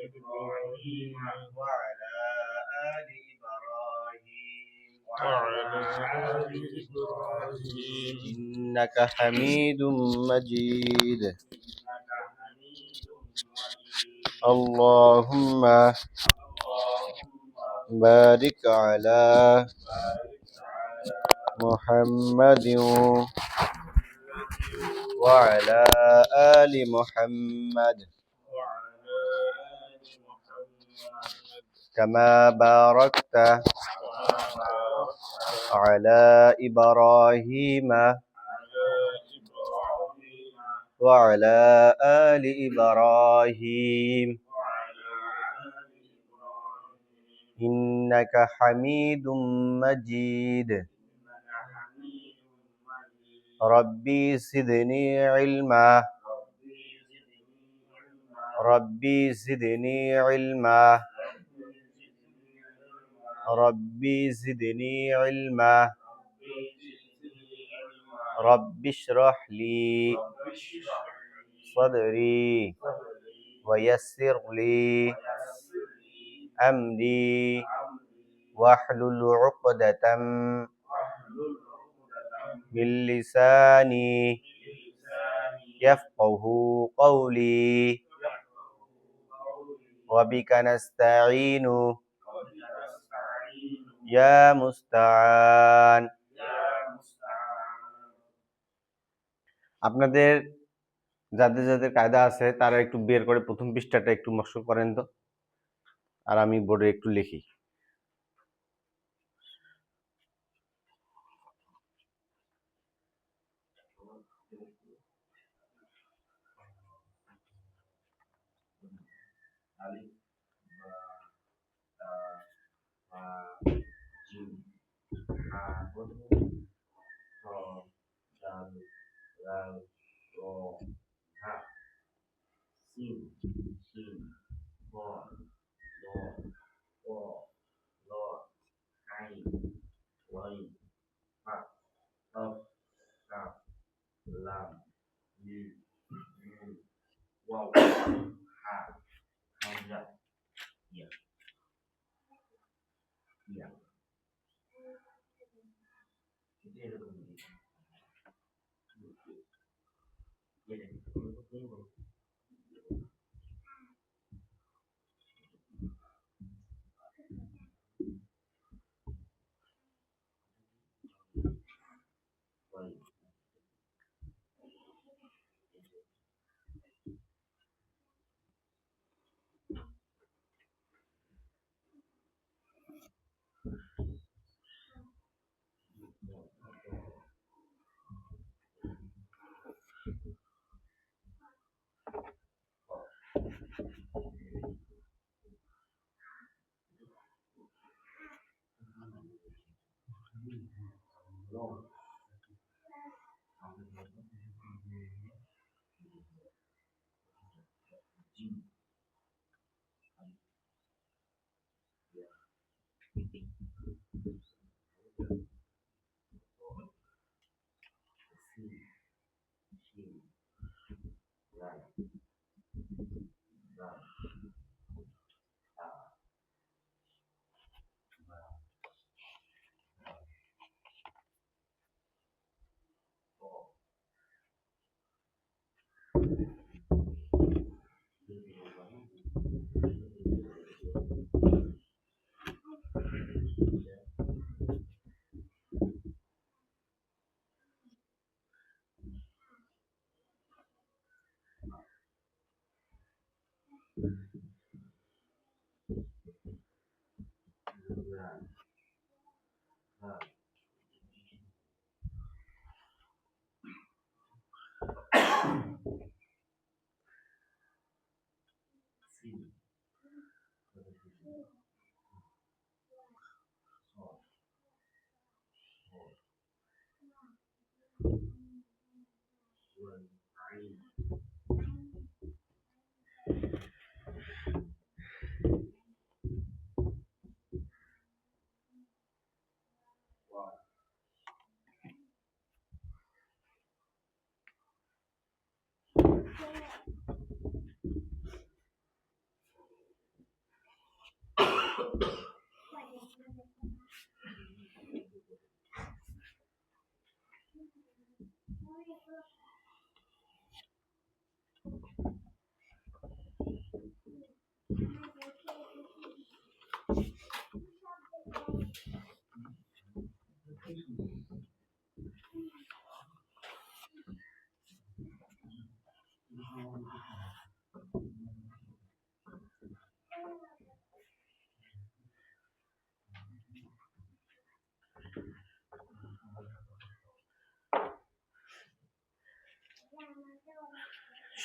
إبراهيم وعلى آل إبراهيم إنك حميد مجيد اللهم بارك على محمد وعلى آل محمد كما باركت على إبراهيم وعلى آل إبراهيم إنك حميد مجيد ربي زدني علما ربي زدني علما ربي زدني علما رب اشرح لي صدري ويسر لي أمري واحلل عقدة من لساني يفقه قولي وبك نستعين يا মুস্তাআন। আপনাদের যাদের যাদের কায়দা আছে তারা একটু বের করে প্রথম পৃষ্ঠাটা একটু মস্ক করেন তো, আর আমি বোর্ডে একটু লিখি।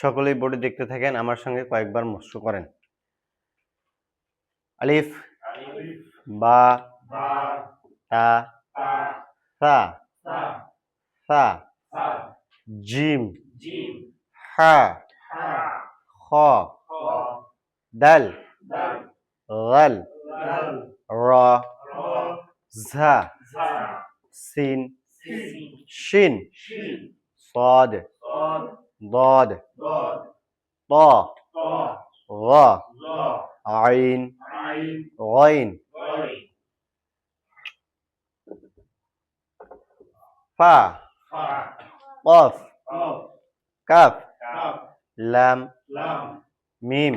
সকলেই বোর্ডে দেখতে থাকেন, আমার সঙ্গে কয়েকবার মস্ক করেন। আলিফ, বা, তা, সা, সা, জিম, হা, খ, দাল, গাল, র, ঝা, সিন, শিন, صاد ضاد ط غ عين غين فا قاف كاف لام ميم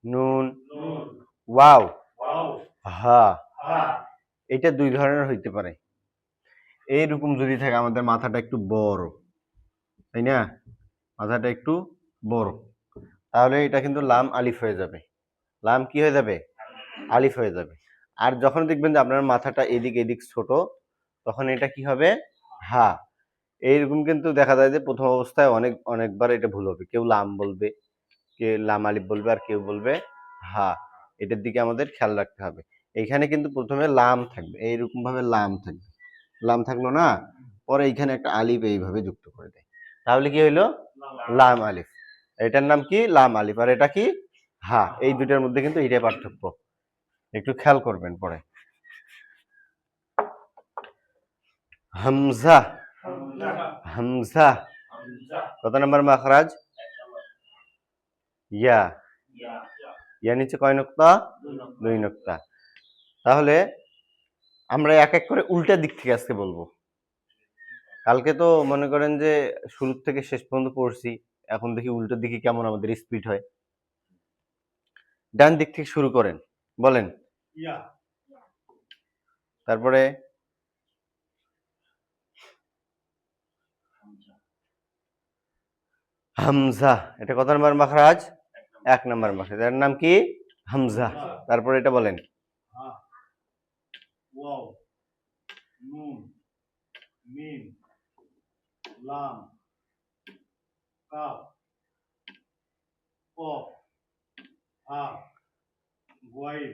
নুন ওয়াও হা। এটা দুই ধরনের হইতে পারে। এইরকম যদি থাকে আমাদের মাথাটা একটু বড়, তাই না, মাথাটা একটু বড়, তাহলে এটা কিন্তু লাম আলিফ হয়ে যাবে। লাম কি হয়ে যাবে? আলিফ হয়ে যাবে। আর যখন দেখবেন যে আপনার মাথাটা এদিক এদিক ছোট, তখন এটা কি হবে? হা। এইরকম কিন্তু দেখা যায় যে প্রথম অবস্থায় অনেকবার এটা ভুল হবে। কেউ লাম বলবে, কেউ লাম আলিফ বলবে, আর কেউ বলবে হা। এটার দিকে আমাদের খেয়াল রাখতে হবে। এইখানে কিন্তু প্রথমে লাম থাকবে, এইরকম ভাবে লাম থাকবে, লাম থাকলো না, পরে এইখানে একটা আলিফ এইভাবে যুক্ত করে দেয়, তাহলে কি হইলো? লাম আলিফ। এটার নাম কি? লাম আলিফ। আর এটা কি? হা। এই দুইটার মধ্যে কিন্তু এটাই পার্থক্য, একটু খেয়াল করবেন পরে। হামজা, হামজা কত নম্বর মাখরাজ? ইয়া। ইয়া নিচে কয় নুক্তা? 2 নুক্তা। তাহলে আমরা এক এক করে উল্টা দিক থেকে আজকে বলবো। কালকে তো মনে করেন যে শুরু থেকে শেষ পর্যন্ত পড়ছি, এখন দেখি উল্টোর দিকে কেমন আমাদের স্পিড হয়। ডান দিক থেকে শুরু করেন, বলেন। তারপরে হামজা, এটা কত নম্বর মাখরাজ? 1 নম্বর মাখরাজ। এর নাম কি? হামজা। তারপরে এটা বলেন। ওয়াও, নুন, মিম, লাম, কাফ, কফ, হা, গাইন,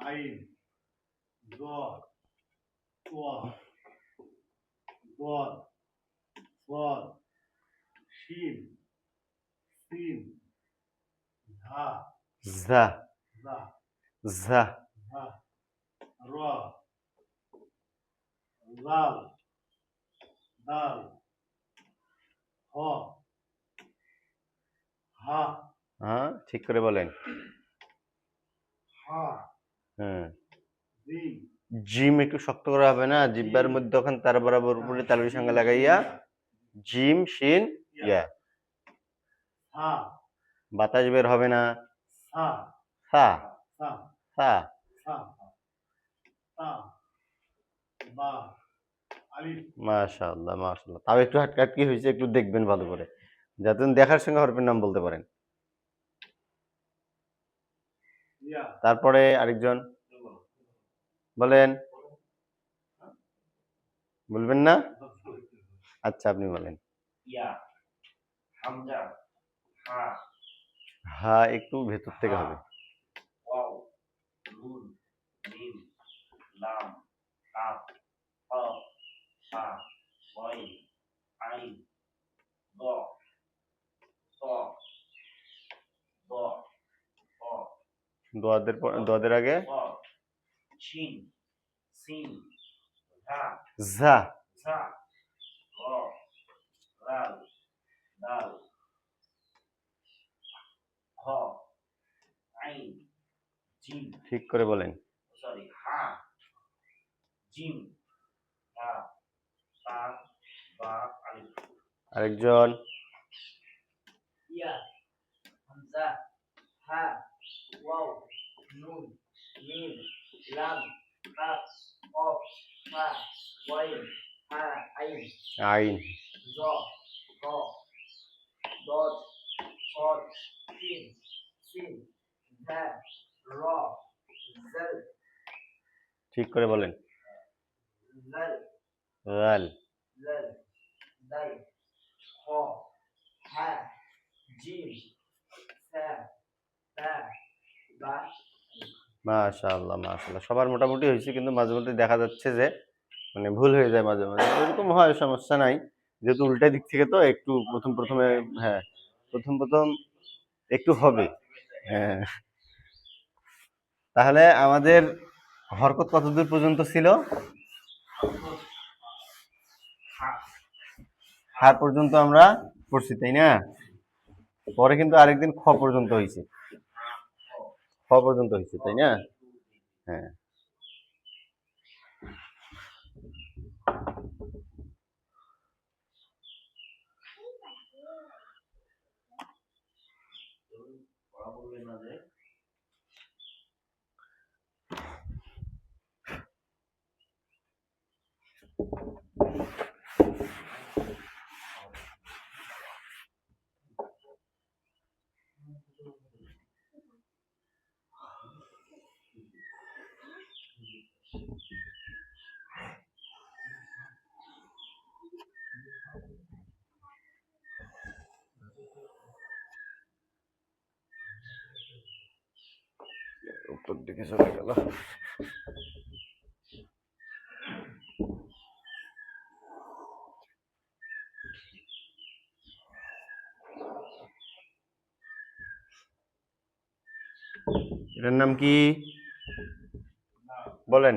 আইন, জ, ওয়া, দদ, সদ, শিন, সিন, ঝা, জা, জা, জা, ঝা, র, লাল, দাল, হ, হা, হ্যাঁ ঠিক করে বলেন। হা, হ্যাঁ, জিম, জিম একটু শক্ত করা হবে না, জিব্বার মধ্যে ওখানে তার বরাবর উপরে তালুর সঙ্গে লাগাইয়া জিম শিন ইয়া। সা, বাতাস বের হবে না। সা, সা, সা, সা, সা, তা, বা, আলিফ, মাশাআল্লাহ মাশাআল্লাহ। তাও একটু হাটকাটকি হয়েছে, একটু দেখবেন ভালো করে, যাতে দেখার সঙ্গে হরফের নাম বলতে পারেন। ইয়া, তারপরে আরেকজন বলেন। বলবেন না? আচ্ছা আপনি বলেন। ইয়া, হামজা, হা, হা একটু ভেতর থেকে হবে। ওয়াও, নুন, মিম, লাম, কাফ, কফ, হা, গাইন, আইন, দ, ত, দ, ত, দোয়াদের আগে ত, শিন, সিন, ঝা, ঝা। ঝা, র, রাল, দাল, হ, আইন, জিম, ঠিক করে বলেন। সরি, হা, জিম, হা, তা, বা, আলিফ। আরেকজন। ইয়া, হামজা, হা, ওয়াও, নুন, মিম, লাম, কাফ, কফ, হা, গাইন, হা, আইন, আইন। জ, র, দদ, সদ, সিন, সিন, ঝা, র, জাল, ঠিক করে বলেন। জাল, গাল। জাল, দাল, হ, ha, jim, sa, ta, ba. মাশাআল্লাহ মাশাআল্লাহ, সবার মোটামুটি হয়েছে, কিন্তু মাঝে মধ্যে দেখা যাচ্ছে যে মানে ভুল হয়ে যায় মাঝে মাঝে, এরকম হয়, সমস্যা নাই, যেহেতু উল্টা দিক থেকে তো একটু প্রথমে, হ্যাঁ প্রথম একটু হবে। হ্যাঁ, তাহলে আমাদের হরকত কতদূর পর্যন্ত ছিল? হা পর্যন্ত আমরা পড়ছি, তাই না? পরে কিন্তু আরেকদিন খ পর্যন্ত হয়েছে, খ পর্যন্ত হয়েছে, তাই না? হ্যাঁ, উপর দিকে চলে গেল। এটার নাম কি বলেন?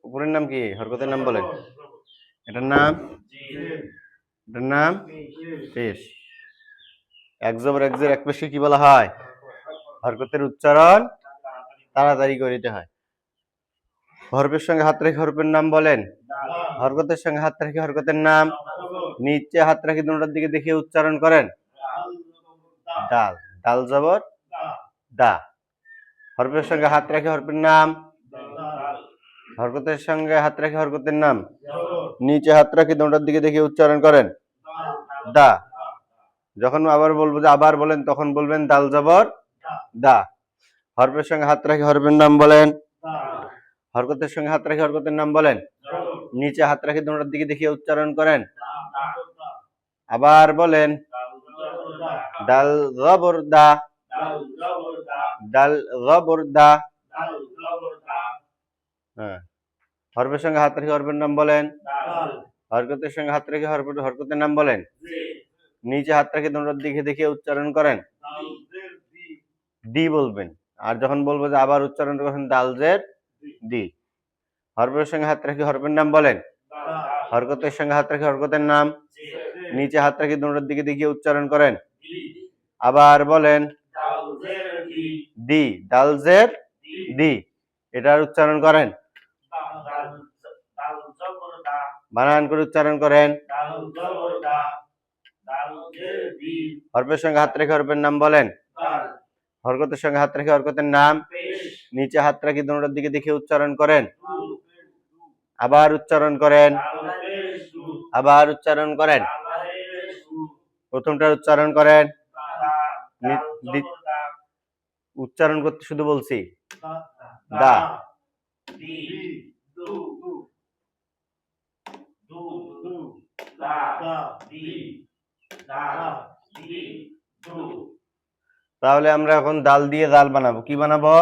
উপরের নাম কি? হরকতের নাম বলেন। এটার নাম পেশ। এক জবর এক জের এক পেশকে কি বলা হয়? হরকতের উচ্চারণ তাড়াতাড়ি করে দিতে হয়। হরফের সঙ্গে হাত রেখে হরফের নাম বলেন। হরকতের সঙ্গে হাত রেখে হরকতের নাম। নিচে হাত রেখে দুটার দিকে দেখিয়ে উচ্চারণ করেন। ডাল, ডাল জবর দা। হরফের সঙ্গে হাত রেখে হরফের নাম। হরকতের সঙ্গে হাত রেখে হরকতের নাম। নিচে হাত রেখে দুটার দিকে দেখিয়ে উচ্চারণ করেন। দা। যখন আবার বলবো যে আবার বলেন, তখন বলবেন দাল জবর দা। হরফের সঙ্গে হাত রেখে হরফের নাম বলেন। হরকতের সঙ্গে হাত রেখে হরকতের নাম বলেন। নিচে হাত রেখে দুটার দিকে দেখিয়ে উচ্চারণ করেন। আবার বলেন ডাল জবর দা। ডাল জবর দা। হ্যাঁ, হরফের সঙ্গে হাত রেখে হরফের নাম বলেন। হরকতের সঙ্গে হাত রেখে হরকতের নাম বলেন। নিচে হাত রেখে দুটার দিকে দেখিয়ে উচ্চারণ করেন। দি বলবেন। আর যখন বলবো যে আবার উচ্চারণ করেন দাল জের দি। হরফের সঙ্গে হাত রেখে হরফের নাম বলেন। হরকতের সঙ্গে হাত রেখে হরকতের নাম। নিচে হাত রেখে দুটার দিকে দেখিয়ে উচ্চারণ করেন। আবার বলেন দি, দাল জের দি। এটার উচ্চারণ করেন। বানান করে উচ্চারণ করেন। হরফের সঙ্গে হাত রেখে হরফের নাম বলেন। হরকতের সঙ্গে হাত রেখে হরকতের নাম। নিচে হাত রেখে দুটার দিকে দেখিয়ে উচ্চারণ করেন। আবার উচ্চারণ করেন। আবার উচ্চারণ করেন। প্রথমটার উচ্চারণ করেন। উচ্চারণ করতে শুধু বলছি দা। তাহলে আমরা এখন ডাল দিয়ে জাল বানাবো। কি বানাবো?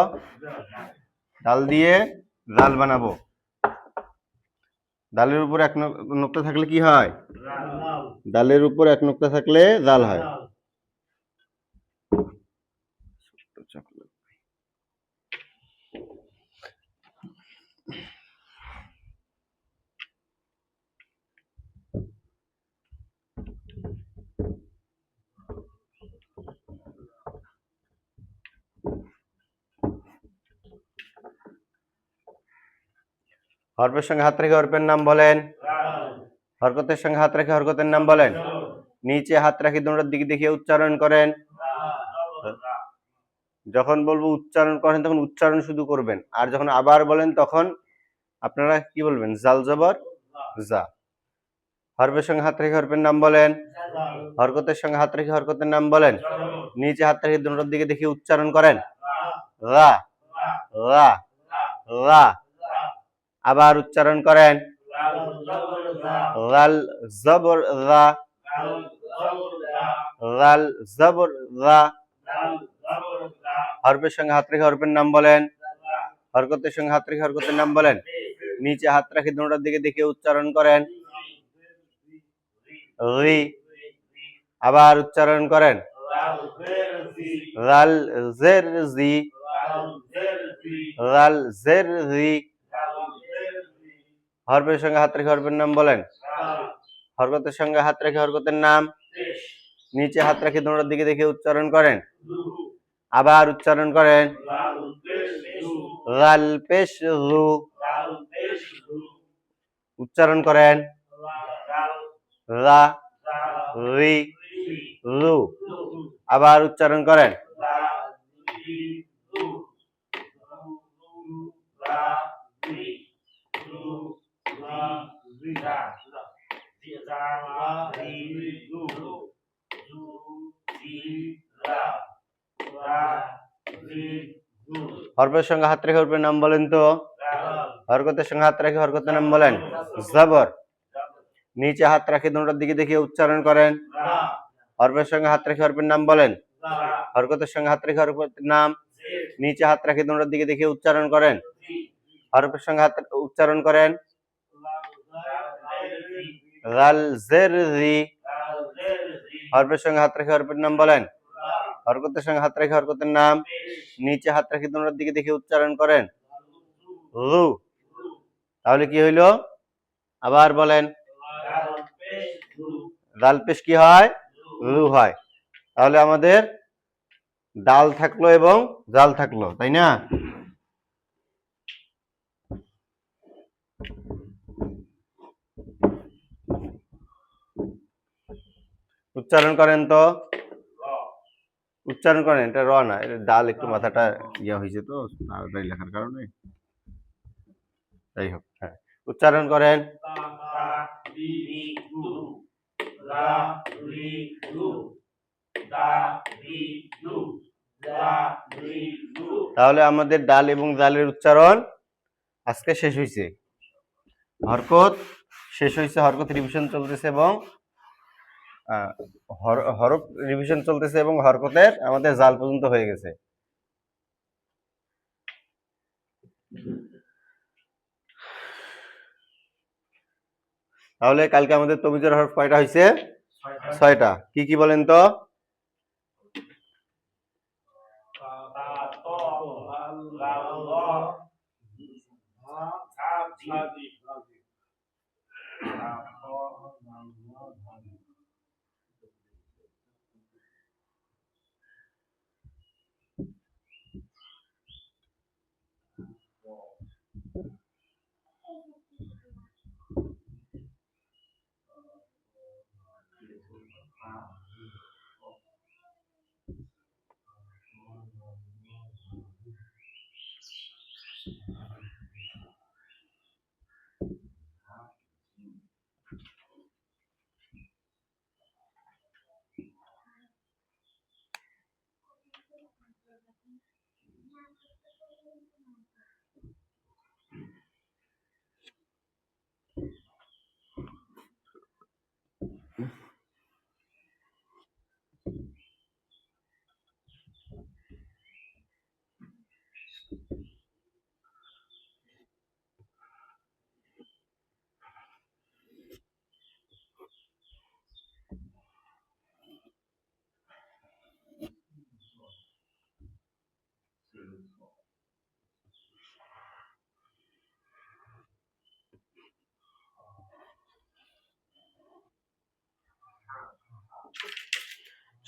ডাল দিয়ে জাল বানাবো। ডালের উপর এক নোক্তা থাকলে কি হয়? ডালের উপর এক নোক্তা থাকলে জাল হয়। হরফের সঙ্গে হাত রেখে হরফের নাম বলেন। হরকতের সঙ্গে হাত রেখে হরকতের নাম বলেন। নিচে হাত রেখে দুটার দিকে দেখিয়ে উচ্চারণ করেন। যখন বলবো উচ্চারণ করেন তখন উচ্চারণ শুধু করবেন, আর যখন আবার বলেন তখন আপনারা কি বলবেন? জাল জবর জা। হরফের সঙ্গে হাত রেখে হরফের নাম বলেন। হরকতের সঙ্গে হাত রেখে হরকতের নাম বলেন। নিচে হাত রেখে দুটার দিকে দেখিয়ে উচ্চারণ করেন। রা রা রা। আবার উচ্চারণ করেন। লাল জবর রা। রাল জবর রা। হরফের সঙ্গে হাত রেখে হরফের নাম বলেন। হরকতের সঙ্গে হাত রেখে হরকতের নাম বলেন। নিচে হাত রাখে দুটোর দিকে দেখে উচ্চারণ করেন। রি। আবার উচ্চারণ করেন। রাল জের জি। রাল জের রি। হরফের সঙ্গে হাত রেখে হরফের নাম বলেন। হরকতের সঙ্গে হাত রেখে হরকতের নাম। নিচে হাত রেখে দুটোর দিকে দেখে উচ্চারণ করেন। আবার উচ্চারণ করেন। রাল পেশ রু। উচ্চারণ করেন। রা রি রু। আবার উচ্চারণ করেন। হরফের সঙ্গে হাত রেখে হরফের নাম বলেন তো। হরকতের সঙ্গে হাত রেখে হরকতের নাম বলেন। জবর। নিচে হাত রাখে দুটোর দিকে দেখে উচ্চারণ করেন। হরফের সঙ্গে হাত রেখে হরফের নাম বলেন। হরকতের সঙ্গে হাত রেখে হরকতের নাম। নিচে হাত রাখে দুটোর দিকে দেখে উচ্চারণ করেন। হরফের সঙ্গে হাত উচ্চারণ করেন। রাল জের রি। হরফের সঙ্গে হাত রেখে হরফের নাম বলেন। হরকতের সঙ্গে হাত রেখে হরকতের নাম। নিচে হাত রাখে দুটোর দিকে দেখে উচ্চারণ করেন। রু। তাহলে কি হইল? আবার বলেন। ডাল পেশ কি হয়? রু হয়। তাহলে আমাদের ডাল থাকলো এবং জাল থাকলো, তাই না? উচ্চারণ করেন তো। উচ্চারণ করেন। এটা র না, এটা ডাল। একটু মাথাটা ইয়া হয়েছে তো তাড়াতাড়ি লেখার কারণে। যাই হোক, হ্যাঁ, উচ্চারণ করেন। তাহলে আমাদের ডাল এবং জালের উচ্চারণ আজকে শেষ হয়েছে। হরকত শেষ হয়েছে, হরকত রিভিশন চলতেছে এবং হরফ রিভিশন চলতেছে এবং হরকতের আমাদের জাল পর্যন্ত হয়ে গেছে। তাহলে কালকে আমাদের তমিজের হরফ কয়টা হয়েছে? 6টা। কি কি বলেন তো?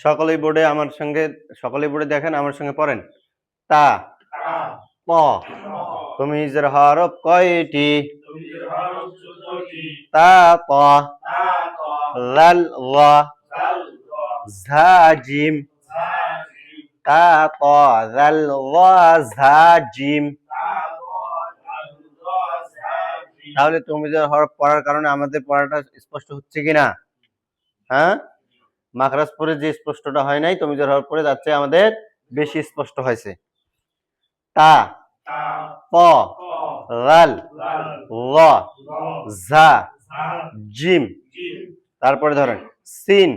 সকলেই বোর্ডে আমার সঙ্গে, সকলেই বোর্ডে দেখেন, আমার সঙ্গে পড়েন। তা প। তমিজের হরফ কয়টি? তা প। লাল ওয়া। ঝা জিম। তা প লাল ওয়া ঝা জিম। তাহলে তমিজের হরফ পড়ার কারণে আমাদের পড়াটা স্পষ্ট হচ্ছে কিনা? হ্যাঁ, মাখরাজ পরে যে স্পষ্টটা হয় নাই, তমিজের হরফ পরে যাচ্ছে আমাদের বেশি স্পষ্ট হয়েছে। তা প লাল ওয়া ঝা জিম। তারপরে ধরেন সিন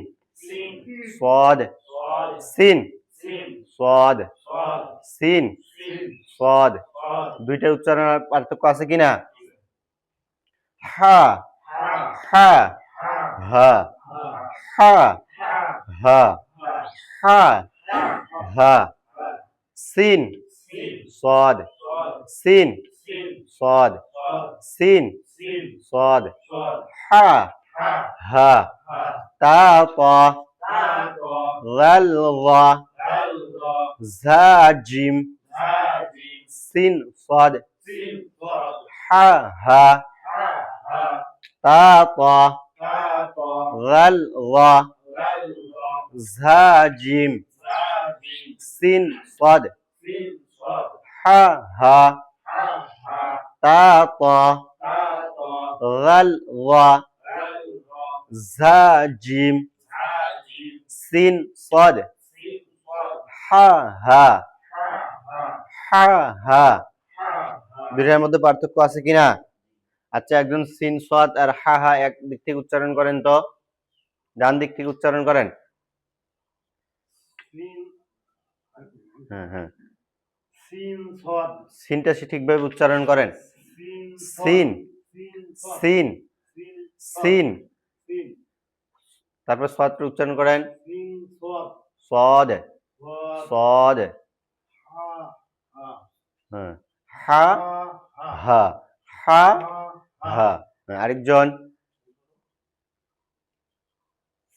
sin, صاد صاد, সিন sin, صاد صاد, সিন sin, صاد صاد, দুইটার উচ্চারণের পার্থক্য আছে কিনা হা ha, হা ha, হা ha, হা ha, হা ha, হা ha, হা ha, সিন sin, صاد صاد, সিন sin, صاد صاد, সিন sin, صاد صاد, হা ha, হা ha, তা ত ta, ta, ذل ظا dal, da, ঝা জিম ha, jim, সিন صاد sin, صاد, হা হা ha, ha, তা ত ta, ta, ذل ظا dal, da, ঝা জিম ha, jim, সিন صاد sin, صاد, হা হা ha, ha, তা ত ta, ta, ذل ظা dal, da, ঝা জিম ha, jim, সিন صاد sin, صاد, হা হা ha, ha, হা হা ha, ha, দুইটার মধ্যে পার্থক্য আছে কিনা আচ্ছা একজন সিন সাদ আর হা হা এক দিক থেকে উচ্চারণ করেন তো ডান দিক থেকে উচ্চারণ করেন sin, হ্যাঁ হ্যাঁ sin, صاد, সিনটা ঠিকভাবে উচ্চারণ করেন sin, সিন sin, صاد, সিন sin, সিন sin, তারপর সাদটা উচ্চারণ করেন sin, صاد, সদ صاد, সদ ha, ha, হ্যাঁ হা ha, হা হা ha, হা হ্যাঁ, আরেকজন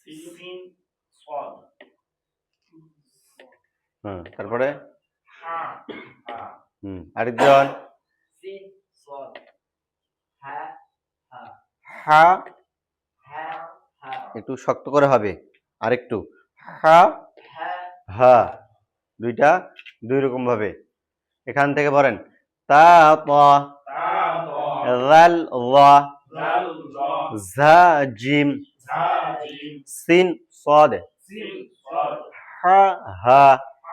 sin, صاد, হ্যাঁ তারপরে ha, ha, আরেকজন sin, صاد, ha, ha, হা ha, ha, একটু শক্ত করে হবে আরেকটু হা ha, হা দুইটা দুই রকম ভাবে এখান থেকে বলেন তা ত ta, ta, জাল লা dal, da, ঝা জিম ha, jim, সিন صاد sin, صاد, হা হা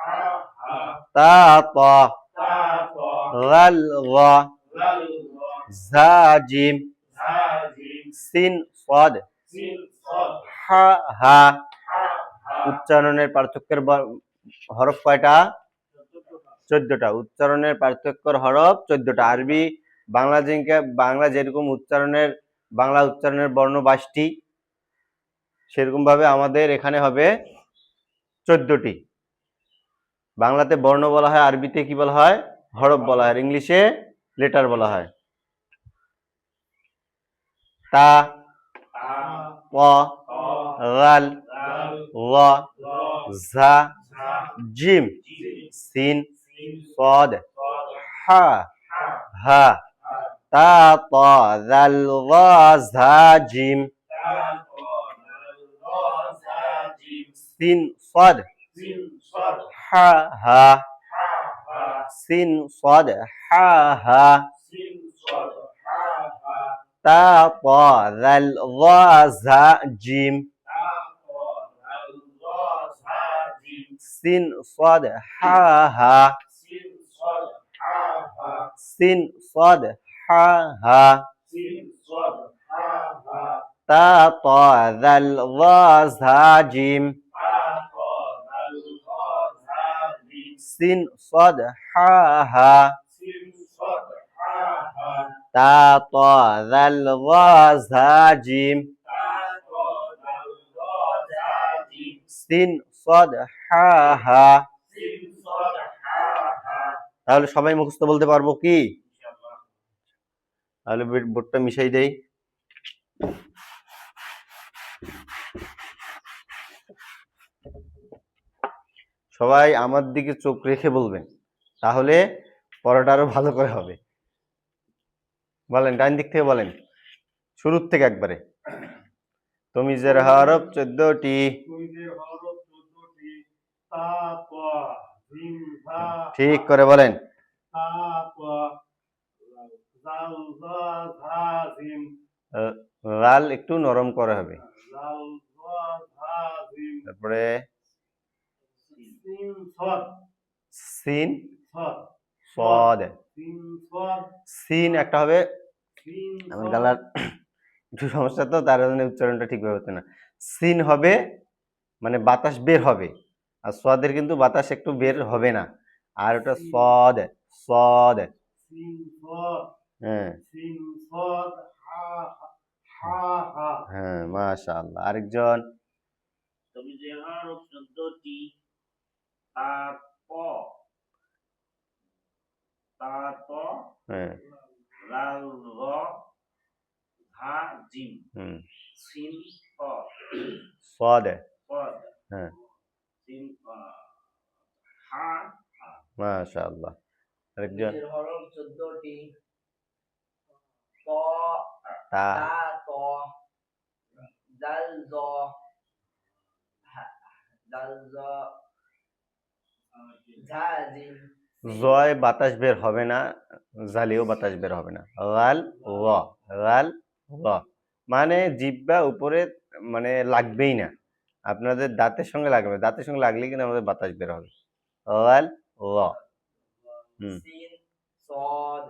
ha, ha, তা ত ta, ta, জাল লা dal, da, ঝা জিম ha, jim, সিন صاد sin, صاد, হা হা ha, ha, উচ্চারণের পার্থক্যের হরফ কয়টা 14টা উচ্চারণের পার্থক্যর হরফ 14টা আরবি বাংলা যেরকম উচ্চারণের বাংলা উচ্চারণের বর্ণ 22টি সেরকম ভাবে আমাদের এখানে হবে 14টি বাংলাতে বর্ণ বলা হয় আরবিতে কি বলা হয় হরফ বলা হয় আর ইংলিশে লেটার বলা হয় তা ta, ত ta, জাল dal, লা da, ঝা ha, জিম jim, সিন sin, صاد صاد, হা ha, হা ha, তা ত জাল লা ঝা জিম ta, ta, dal, da, ha, jim, সিন صاد sin, صاد, হা হা ha, ha, সিন صاد হা হা sin, صاد, ha, ha, তা ত জাল লা ঝা জিম ta, ta, dal, da, ha, jim, সিন صاد হা হা sin, صاد, ha, ha, সিন صاد হা হা sin, صاد, ha, ha, তা ত জাল লা ঝা জিম ta, ta, dal, da, ha, jim, সিন صاد হা হা sin, صاد, ha, ha, তা ত জাল লা ঝা জিম ta, ta, dal, da, ha, jim, সিন صاد হা হা sin, صاد, ha, ha, তাহলে সবাই মুখস্থ বলতে পারবো কি ইনশাআল্লাহ। তাহলে বোর্ডটা মিশাই দেই সবাই আমার দিকে চোখ রেখে বলবেন তাহলে পড়াটা আরো ভালো করে হবে বলেন ডান দিক থেকে বলেন শুরুর থেকে একবারে তমিজের হরফ 14টি তমিজের হরফ 14টি তা তা জিম জা ঠিক করে বলেন তা তা জাল জা ঝা জিম লাল একটু নরম করে হবে জাল জা ঝা জিম তারপরে সিন সদ সিন সদ সদ সিন সদ সিন একটা হবে সিন আমার গলার একটু সমস্যা তো তার জন্য উচ্চারণটা ঠিকভাবে হচ্ছে না সিন হবে মানে বাতাস বের হবে, আর সদের কিন্তু বাতাস একটু বের হবে না। আর ওটা সদ, সদ। সিন সদ হ্যাঁ সিন সদ হা হা হা হ্যাঁ, মাশাআল্লাহ। আরেকজন। তুমি যে হরফ 14টি তা প তা ত হ্যাঁ লাল র ধা জিম হুম, সিন প সদ। পদ হ্যাঁ সিন হা হা। মাশাআল্লাহ। আরেকজন। নিজের হরফ 14টি ক তা তা ত দাল জ দাল জ ঝা জিম জয় বাতাস বের হবে না, জালিও বাতাস বের হবে না। গাল র, গাল র মানে জিহ্বা উপরে মানে লাগবেই না, আপনাদের দাঁতের সঙ্গে লাগবে, দাঁতের সঙ্গে লাগলে কিন্তু আমাদের বাতাস বের হবে। গাল র। হুম, সিন সদ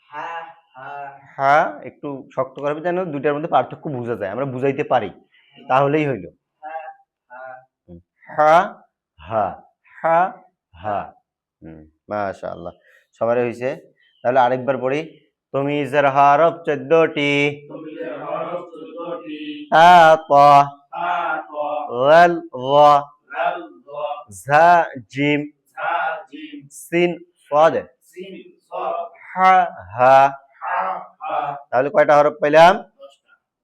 হা হা হা একটু শক্ত করবে যেন দুইটার মধ্যে পার্থক্য বোঝা যায়, আমরা বুঝাইতে পারি, তাহলেই হইল। হা হা হুম, হা হা হা হা। মাশাআল্লাহ, সবারই হয়েছে। তাহলে আরেকবার পড়ি। তমিজের হরফ 14টি তুমি যে হরফ 14টি তা ত তা ত গাল র লাল র ঝা জিম ঝা জিম সিন সদ সিন সদ হা হা। হা হা তাহলে কয়টা হরফ পাইলাম?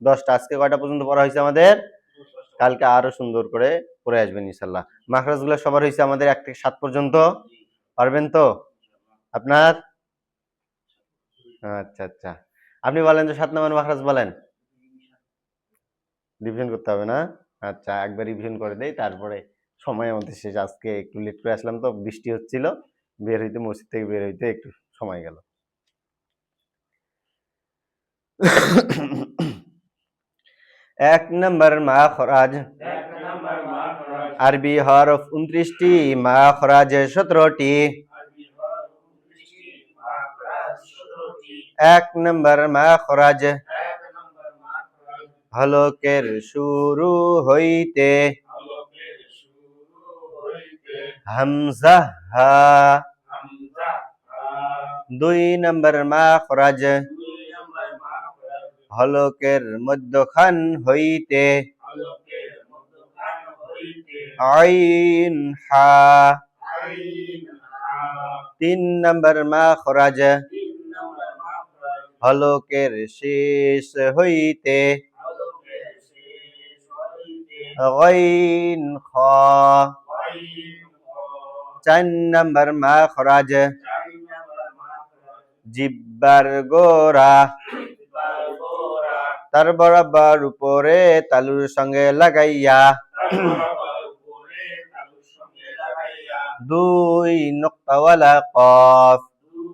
10টা 10টা। আজকে কয়টা পর্যন্ত পড়া হয়েছে আমাদের? কালকে আরো সুন্দর করে পড়ে আসবেন ইনশাল্লাহ। মাখরাজ গুলো সবার হয়েছে আমাদের 1 থেকে 7 পর্যন্ত, পারবেন তো আপনার? আচ্ছা আচ্ছা, আপনি বলেন যে 7 নম্বর মাখরাজ বলেন। রিভিশন করতে হবে না? আচ্ছা, একবার রিভিশন করে দেই, তারপরে সময় আমাদের শেষ। আজকে একটু লেট করে আসলাম তো, বৃষ্টি হচ্ছিল, বের হইতে মসজিদ থেকে বের হইতে একটু সময় গেল। 1 নম্বর মাখরাজ। 1 নাম্বার মাখরাজ আরবি হরফ 29টি, মাখরাজ 17টি। আরবি হরফ 29টি মাখরাজ 17টি 1 নম্বর মাখরাজ 1 নাম্বার মাখরাজ হলকের শুরু হইতে আলোকের শুরু হইতে হামজা হা। হামজা হা 2 নম্বর মাখরাজ 2 নাম্বার মাখরাজ হলকের মধ্যখান হইতে আলোকের মধ্যখান হইতে আইন হা। আইন হা 3 নম্বর মাখরাজ 3 নাম্বার মাখরাজ হলকের শেষ হইতে আলোকের শেষ হইতে গাইন খ। আইন হা 4 নম্বর মাখরাজ 4 নাম্বার মাখরাজ জিব্বার গোরা বারগোরা তার বরাবর উপরে তালুর সঙ্গে লাগাইয়া তারপর উপরে তালুর সঙ্গে লাগাইয়া 2 নোক্তাওয়ালা কফ। 2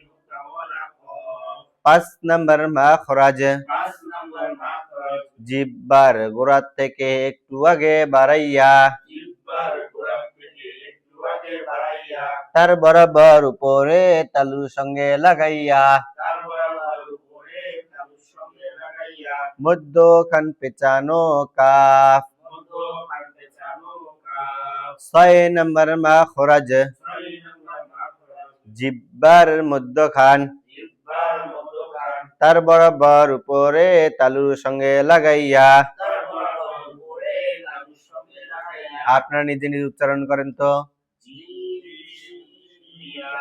নুক্তাওয়ালা কফ 5 নম্বর মাখরাজ 5 নাম্বার মাখরাজ জিব্বার গোড়া থেকে একটু আগে বাড়াইয়া জিহ্বার গোড়া থেকে একটু আগে বাড়াইয়া তার বরাবর উপরে তালুর সঙ্গে লাগাইয়া তারপর উপরে তালুর সঙ্গে লাগাইয়া মধ্যখান পেঁচানো কাফ। মধ্যখান পেঁচানো কাফ 6 নম্বর মাখরাজ 6 নাম্বার মাখরাজ জিব্বার মধ্যখান জিহ্বার মধ্যখান তার বরাবর উপরে তালুর সঙ্গে লাগাইয়া। তারপর উপরে তালুর সঙ্গে লাগাইয়া আপনারা নিজে নিজে উচ্চারণ করেন তো। জিয়া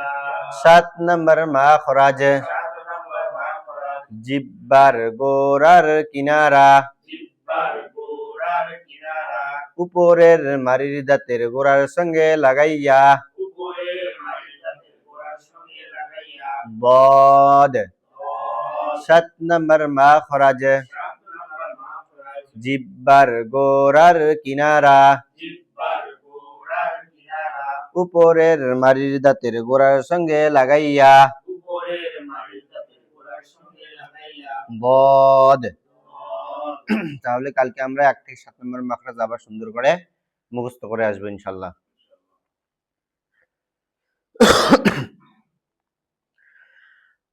7 নম্বর মাখরাজ 7 নাম্বার মাখরাজ জিব্বার গোড়ার কিনারা জিহ্বার গোড়ার কিনারা উপরের মারির দাঁতের গোড়ার সঙ্গে লাগাইয়া উপরে মাটির দাঁতের গোড়ার সঙ্গে লাগাইয়া বদ। 7 7 নম্বর মাখরাজ নাম্বার মাখরাজ জিব্বার গোড়ার কিনারা জিহ্বার গোড়ার কিনারা উপরের মারির দাঁতের গোড়ার সঙ্গে লাগাইয়া উপরের মাটির দাঁতের গোড়ার সঙ্গে লাগাইয়া বদ। তাহলে কালকে আমরা 1 থেকে 7 নম্বর মাখরাজ আবার সুন্দর করে মুখস্থ করে আসবো ইনশাল্লাহ।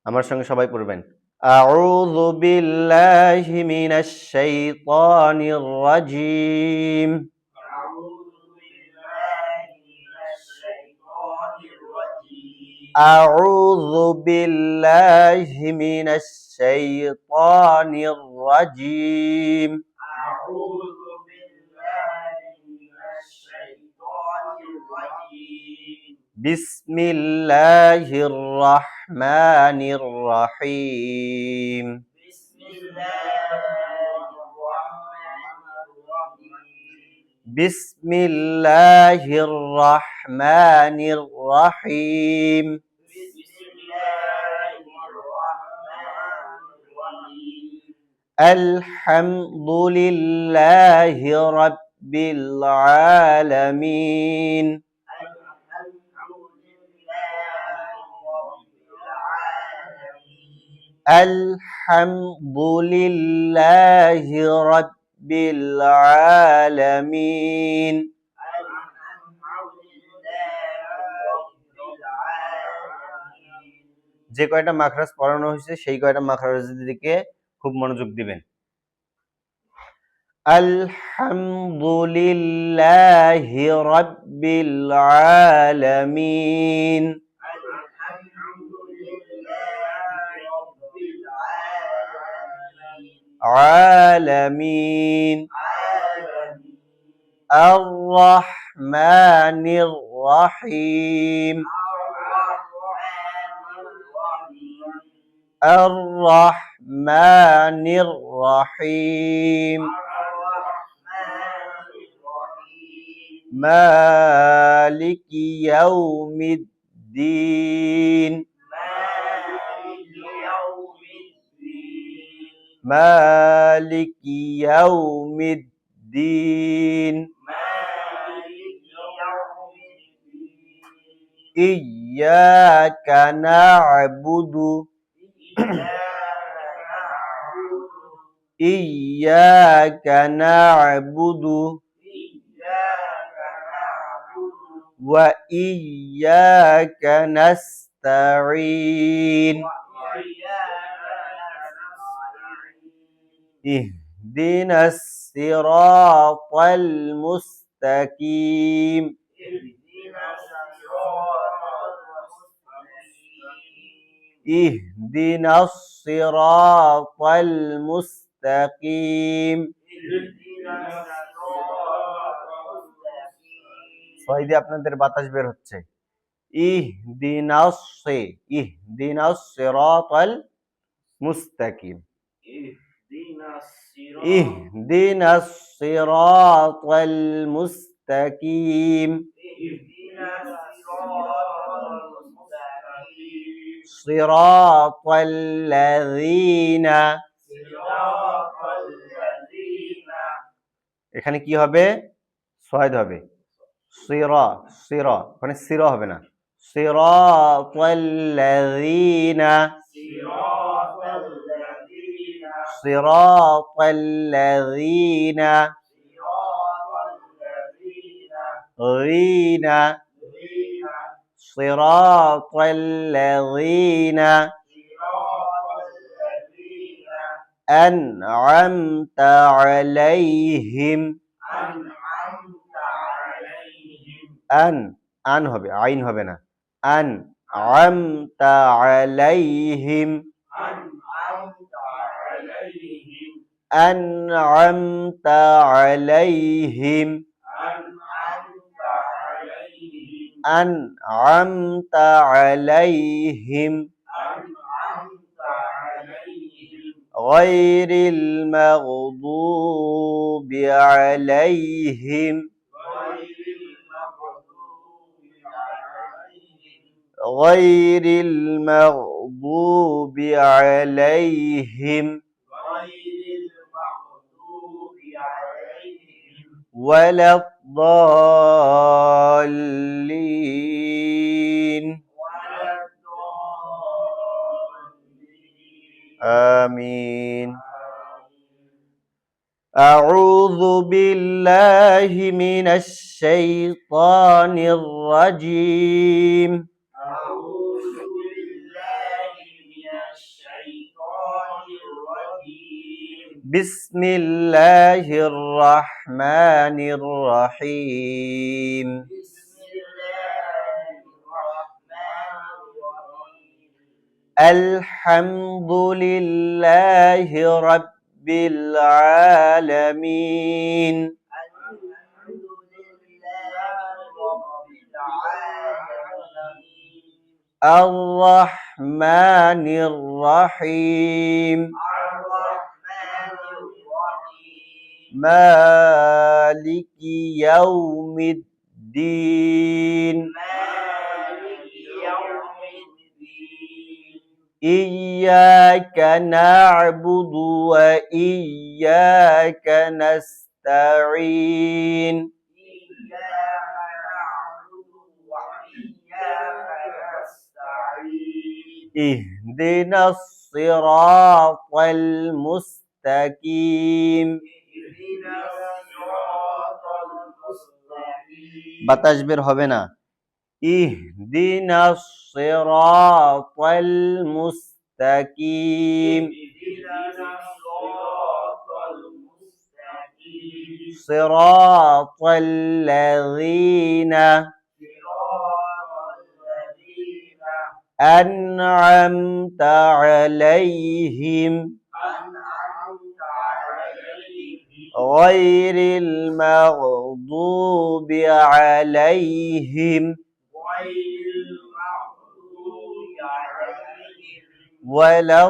আমার সঙ্গে সবাই পড়বেন। أعوذ بالله من الشيطان الرجيم أعوذ بالله من الشيطان الرجيم أعوذ بالله من الشيطان الرجيم أعوذ بالله من الشيطان الرجيم بسم الله الرحمن الرحيم بسم الله الرحمن الرحيم بسم الله الرحمن الرحيم بسم الله الرحمن الرحيم الحمد لله رب العالمين الحمد لله رب العالمين الحمد لله رب العالمين الحمد لله رب العالمين যে কয়টা মাখরাজ পড়ানো হয়েছে সেই কয়টা মাখরাজের দিকে খুব মনোযোগ দিবেন আলহামদুলিল্লাহি রাব্বিল আলামিন الحمد لله رب العالمين عالمين الرحمن الرحيم الرحمن الرحيم مالك يوم الدين مالك يوم الدين إياك نعبد إياك نعبد وإياك نستعين اهدنا الصراط المستقيم اهدنا الصراط المستقيم সয়দি আপনাদের বাতাস বের হচ্ছে ইহদিনাস সিরাতাল মুস্তাকিম ইহদিনাস সিরাতাল মুস্তাকিম সিরাতাল লাযিনা এখানে কি হবে সয়দ হবে সিরা সিরা ওখানে সিরা হবে না সিরাতাল লাযিনা সিরাতাল লাযিনা غينا صراط الذين أنعمت عليهم أن হবে আইন হবে না أنعمت عليهم أنعمت عليهم أنعمت عليهم غير المغضوب عليهم غير المغضوب عليهم ولا الضالين آمين أعوذ بالله من الشيطان الرجيم বিসমিল্লাহির রহমানির রহিম بسم الله الرحمن الرحيم আলহামদুলিল্লাহি রাব্বিল আলামিন الحمد لله رب العالمين আর রহমানির রহিম الرحمن الرحيم মালিকি ইয়াউমিদ্দিন مالك يوم الدين إياك نعبد وإياك نستعين إياك نعبد وإياك نستعين اهدنا الصراط المستقيم اهدنا الصراط المستقيم বাতাস বের হবে না اهدنا الصراط المستقيم اهدنا الصراط المستقيم صراط الذين صراط الذين أنعمت عليهم أنعمت عليهم غير المغضوب عليهم غير المغضوب عليهم ولا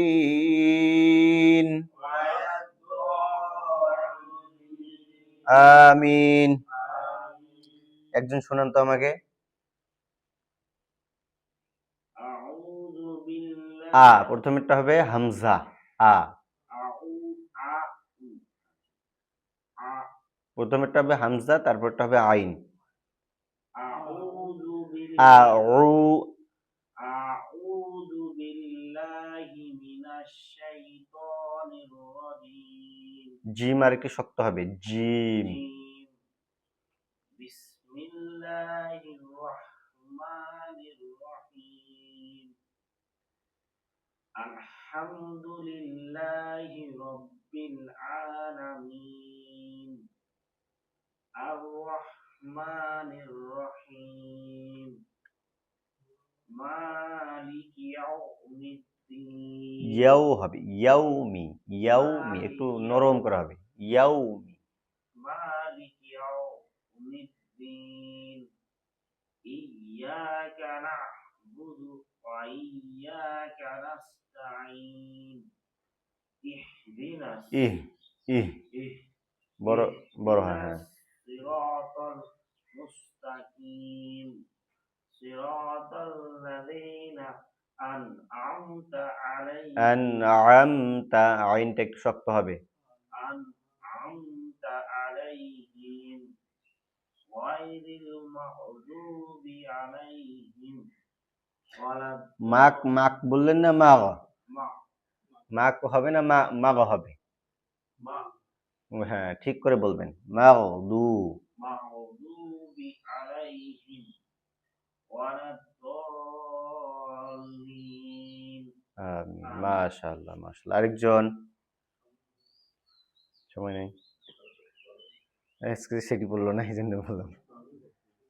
الضالين ولا الضالين আমিন একজন শুনান তো আমাকে أعوذ بالله প্রথমেরটা হবে হামজা প্রথমেরটা হবে হামজা তারপরটা হবে আইন أعوذ بالله من الشيطان الرجيم জিম আর একটু শক্ত হবে জিম بسم الله الرحمن الرحيم الحمد لله رب العالمين الرحمن الرحيم مالك يوم الدين ইয়াও হবে ইয়াউমি একটু নরম করা হবে ইয়াউমি مالك يوم الدين إياك نعبد وإياك نستعين اهدنا ইহ ইহ বড় বড় হ্যাঁ الصراط المستقيم صراط الذين أنعمت عليهم আনআমতা আইনটা একটু শক্ত হবে أنعمت عليهم غير المغضوب عليهم ولا মাক বললেন না মাগ الضالين মাক হবে না মাগ হবে হ্যাঁ ঠিক করে বলবেন مغضوب عليهم ولا الضالين মাশাআল্লাহ আরেকজন সময় নেই আজকে সেটি বললো না এই জন্য বললাম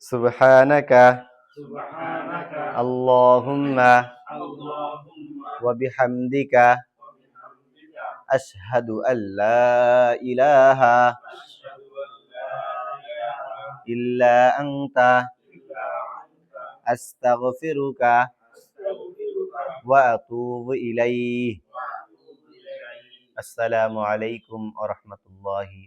সুবহানাকা سبحانك আল্লাহুম্মা اللهم ওয়া বিহামদিকা وبحمدك আশহাদু আল্লা ইলাহা أشهد أن لا إله ইল্লা আনতা إلا أنت আস্তাগফিরুকা أستغفرك ওয়া আতুবু ইলাইহি وأتوب إليك আসসালামু আলাইকুম ওয়া রাহমাতুল্লাহি